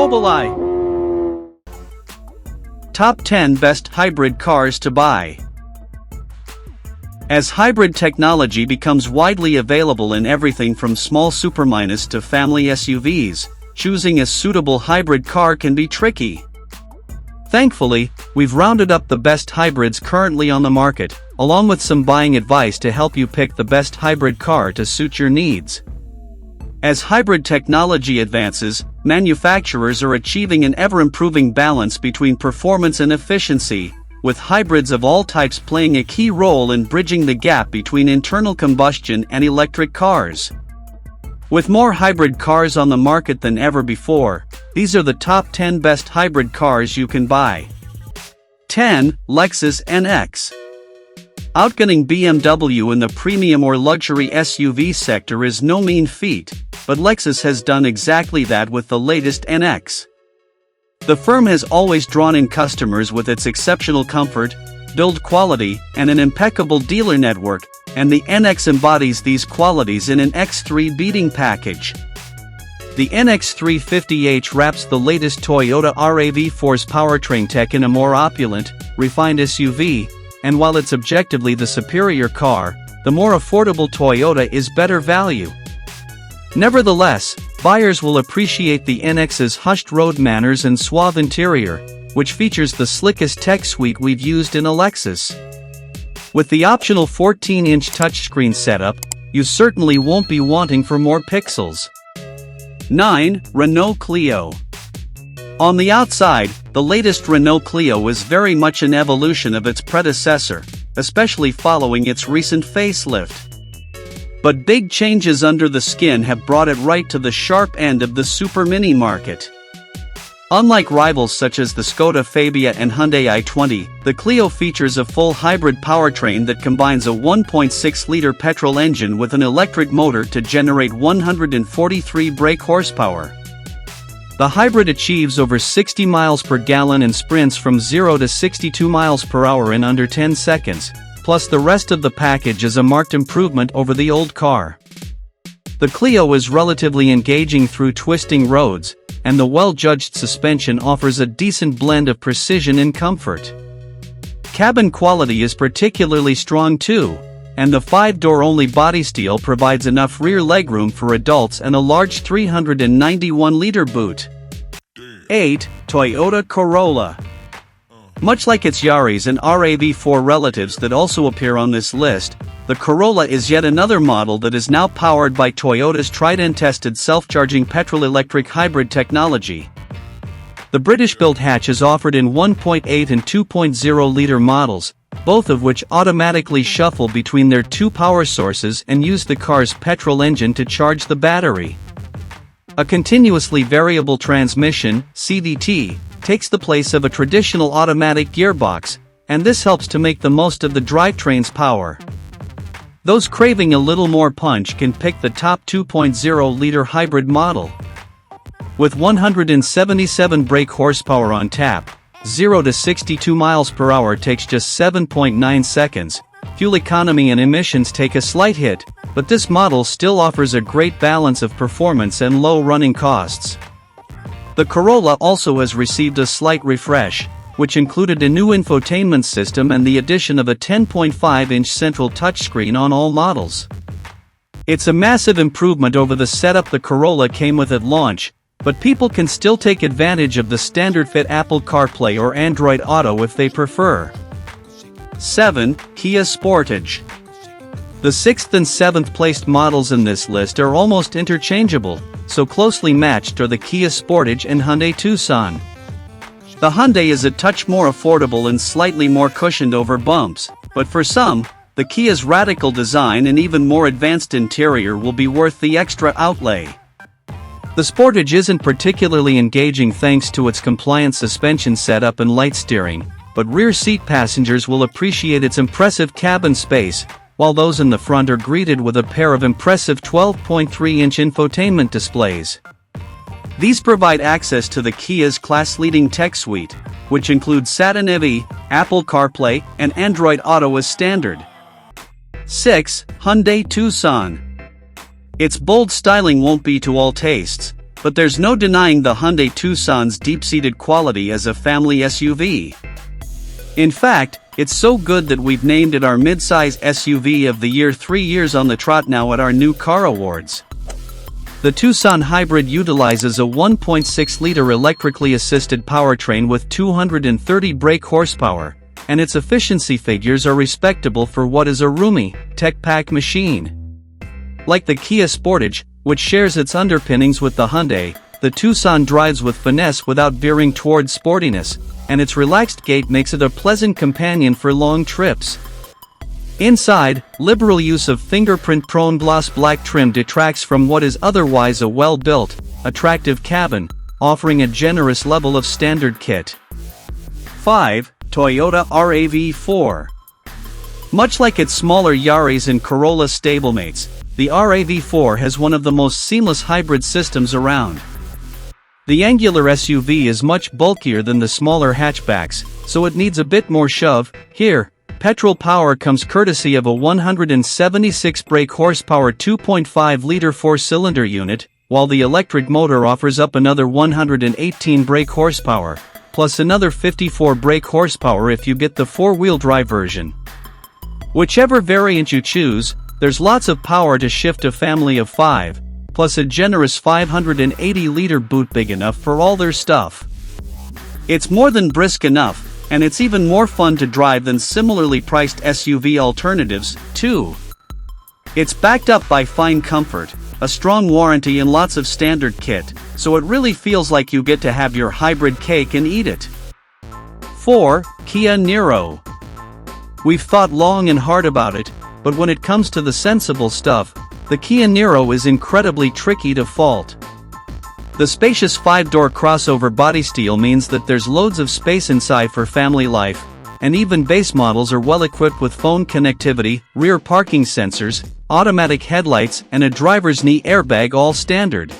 Mobili. Top 10 Best Hybrid Cars to Buy. As hybrid technology becomes widely available in everything from small superminis to family SUVs, choosing a suitable hybrid car can be tricky. Thankfully, we've rounded up the best hybrids currently on the market, along with some buying advice to help you pick the best hybrid car to suit your needs. As hybrid technology advances, manufacturers are achieving an ever-improving balance between performance and efficiency, with hybrids of all types playing a key role in bridging the gap between internal combustion and electric cars. With more hybrid cars on the market than ever before, these are the top 10 best hybrid cars you can buy. 10. Lexus NX. Outgunning BMW in the premium or luxury SUV sector is no mean feat, but Lexus has done exactly that with the latest NX. The firm has always drawn in customers with its exceptional comfort, build quality, and an impeccable dealer network, and the NX embodies these qualities in an X3 beating package. The NX350h wraps the latest Toyota RAV4's powertrain tech in a more opulent, refined SUV, and while it's objectively the superior car, the more affordable Toyota is better value. Nevertheless, buyers will appreciate the NX's hushed road manners and suave interior, which features the slickest tech suite we've used in a Lexus. With the optional 14-inch touchscreen setup, you certainly won't be wanting for more pixels. 9. Renault Clio. On the outside, the latest Renault Clio is very much an evolution of its predecessor, especially following its recent facelift. But big changes under the skin have brought it right to the sharp end of the supermini market. Unlike rivals such as the Skoda Fabia and Hyundai i20, the Clio features a full hybrid powertrain that combines a 1.6-liter petrol engine with an electric motor to generate 143 brake horsepower. The hybrid achieves over 60 miles per gallon and sprints from 0 to 62 miles per hour in under 10 seconds. Plus the rest of the package is a marked improvement over the old car. The Clio is relatively engaging through twisting roads, and the well-judged suspension offers a decent blend of precision and comfort. Cabin quality is particularly strong too, and the 5-door-only body steel provides enough rear legroom for adults and a large 391-liter boot. 8. Toyota Corolla. Much like its Yaris and RAV4 relatives that also appear on this list, the Corolla is yet another model that is now powered by Toyota's tried-and-tested self-charging petrol-electric hybrid technology. The British-built hatch is offered in 1.8 and 2.0-liter models, both of which automatically shuffle between their two power sources and use the car's petrol engine to charge the battery. A continuously variable transmission, CVT, takes the place of a traditional automatic gearbox, and this helps to make the most of the drivetrain's power. Those craving a little more punch can pick the top 2.0-liter hybrid model. With 177 brake horsepower on tap, 0 to 62 miles per hour takes just 7.9 seconds, fuel economy and emissions take a slight hit, but this model still offers a great balance of performance and low running costs. The Corolla also has received a slight refresh, which included a new infotainment system and the addition of a 10.5-inch central touchscreen on all models. It's a massive improvement over the setup the Corolla came with at launch, but people can still take advantage of the standard-fit Apple CarPlay or Android Auto if they prefer. 7. Kia Sportage. The 6th and 7th placed models in this list are almost interchangeable, so closely matched are the Kia Sportage and Hyundai Tucson. The Hyundai is a touch more affordable and slightly more cushioned over bumps, but for some, the Kia's radical design and even more advanced interior will be worth the extra outlay. The Sportage isn't particularly engaging thanks to its compliant suspension setup and light steering, but rear seat passengers will appreciate its impressive cabin space, while those in the front are greeted with a pair of impressive 12.3-inch infotainment displays. These provide access to the Kia's class-leading tech suite, which includes Sat-NAV, Apple CarPlay, and Android Auto as standard. 6. Hyundai Tucson. Its bold styling won't be to all tastes, But there's no denying the Hyundai Tucson's deep-seated quality as a family SUV. In fact, it's so good that we've named it our midsize SUV of the year 3 years on the trot now at our new car awards. The Tucson Hybrid utilizes a 1.6-liter electrically assisted powertrain with 230 brake horsepower, and its efficiency figures are respectable for what is a roomy, tech-packed machine. Like the Kia Sportage, which shares its underpinnings with the Hyundai, the Tucson drives with finesse without veering towards sportiness, and its relaxed gait makes it a pleasant companion for long trips. Inside, liberal use of fingerprint-prone gloss black trim detracts from what is otherwise a well-built, attractive cabin, offering a generous level of standard kit. 5. Toyota RAV4. Much like its smaller Yaris and Corolla stablemates, the RAV4 has one of the most seamless hybrid systems around. The angular SUV is much bulkier than the smaller hatchbacks, so it needs a bit more shove. Here, petrol power comes courtesy of a 176 brake horsepower 2.5-liter 4-cylinder unit, while the electric motor offers up another 118 brake horsepower, plus another 54 brake horsepower if you get the 4-wheel drive version. Whichever variant you choose, there's lots of power to shift a family of 5, plus a generous 580-liter boot big enough for all their stuff. It's more than brisk enough, and it's even more fun to drive than similarly priced SUV alternatives, too. It's backed up by fine comfort, a strong warranty and lots of standard kit, so it really feels like you get to have your hybrid cake and eat it. 4. Kia Niro. We've thought long and hard about it, but when it comes to the sensible stuff, the Kia Niro is incredibly tricky to fault. The spacious 5-door crossover body style means that there's loads of space inside for family life, and even base models are well equipped with phone connectivity, rear parking sensors, automatic headlights, and a driver's knee airbag, all standard.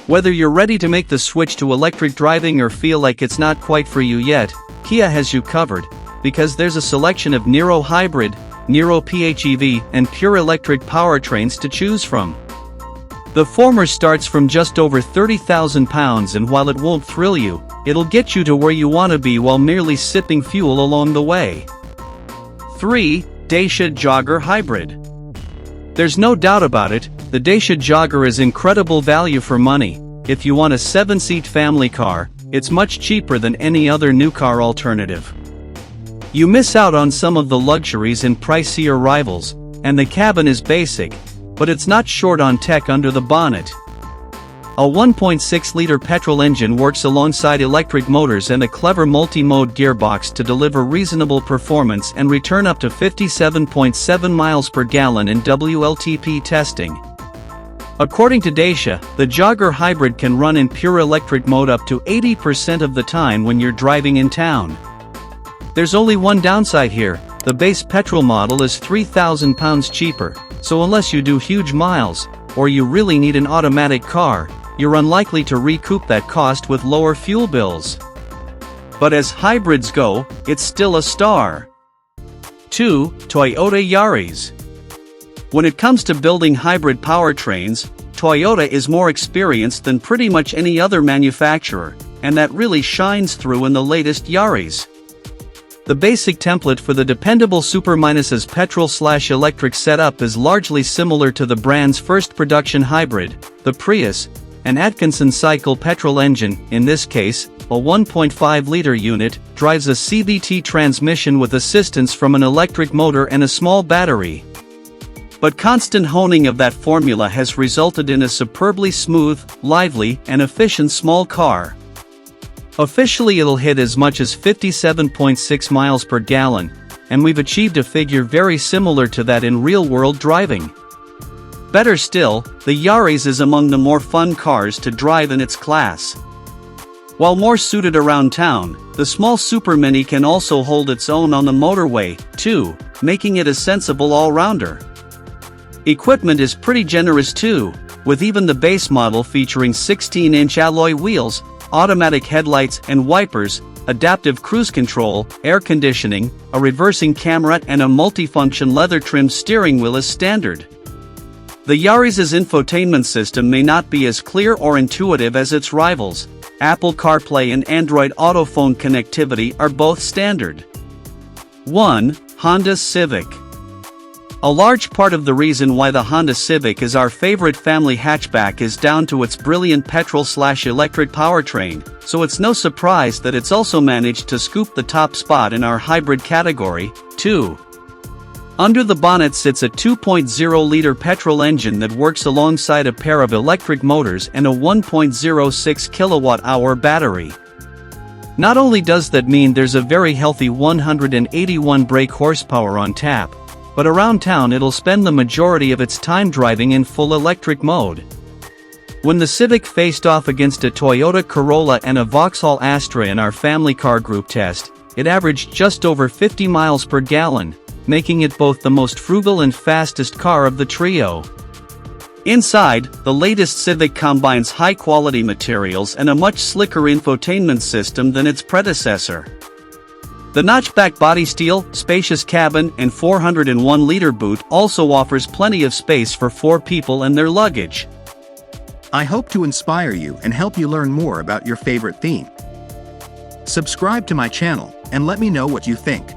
Whether you're ready to make the switch to electric driving or feel like it's not quite for you yet, Kia has you covered, because there's a selection of Niro Hybrid, Niro PHEV, and pure electric powertrains to choose from. The former starts from just over £30,000, and while it won't thrill you, it'll get you to where you want to be while merely sipping fuel along the way. 3. Dacia Jogger Hybrid. There's no doubt about it, the Dacia Jogger is incredible value for money. If you want a 7-seat family car, it's much cheaper than any other new car alternative. You miss out on some of the luxuries and pricier rivals, and the cabin is basic, but it's not short on tech under the bonnet. A 1.6-liter petrol engine works alongside electric motors and a clever multi-mode gearbox to deliver reasonable performance and return up to 57.7 miles per gallon in WLTP testing. According to Dacia, the Jogger Hybrid can run in pure electric mode up to 80% of the time when you're driving in town. There's only one downside here: the base petrol model is £3,000 cheaper, so unless you do huge miles, or you really need an automatic car, you're unlikely to recoup that cost with lower fuel bills. But as hybrids go, it's still a star. 2. Toyota Yaris. When it comes to building hybrid powertrains, Toyota is more experienced than pretty much any other manufacturer, and that really shines through in the latest Yaris. The basic template for the dependable superminis petrol/electric setup is largely similar to the brand's first production hybrid, the Prius, an Atkinson cycle petrol engine, in this case, a 1.5-liter unit, drives a CVT transmission with assistance from an electric motor and a small battery. But constant honing of that formula has resulted in a superbly smooth, lively, and efficient small car. Officially it'll hit as much as 57.6 miles per gallon, and we've achieved a figure very similar to that in real-world driving. Better still, the Yaris is among the more fun cars to drive in its class. While more suited around town, the small supermini can also hold its own on the motorway, too, making it a sensible all-rounder. Equipment is pretty generous too, with even the base model featuring 16-inch alloy wheels, automatic headlights and wipers, adaptive cruise control, air conditioning, a reversing camera and a multifunction leather-trimmed steering wheel as standard. The Yaris's infotainment system may not be as clear or intuitive as its rivals. Apple CarPlay and Android Auto phone connectivity are both standard. 1. Honda Civic. A large part of the reason why the Honda Civic is our favorite family hatchback is down to its brilliant petrol/electric powertrain, so it's no surprise that it's also managed to scoop the top spot in our hybrid category. 2. Under the bonnet sits a 2.0-liter petrol engine that works alongside a pair of electric motors and a 1.06 kilowatt-hour battery. Not only does that mean there's a very healthy 181 brake horsepower on tap, but around town it'll spend the majority of its time driving in full electric mode. When the Civic faced off against a Toyota Corolla and a Vauxhall Astra in our family car group test, it averaged just over 50 miles per gallon, making it both the most frugal and fastest car of the trio. Inside, the latest Civic combines high-quality materials and a much slicker infotainment system than its predecessor. The notchback body steel, spacious cabin, and 401-liter boot also offers plenty of space for 4 people and their luggage. I hope to inspire you and help you learn more about your favorite theme. Subscribe to my channel and let me know what you think.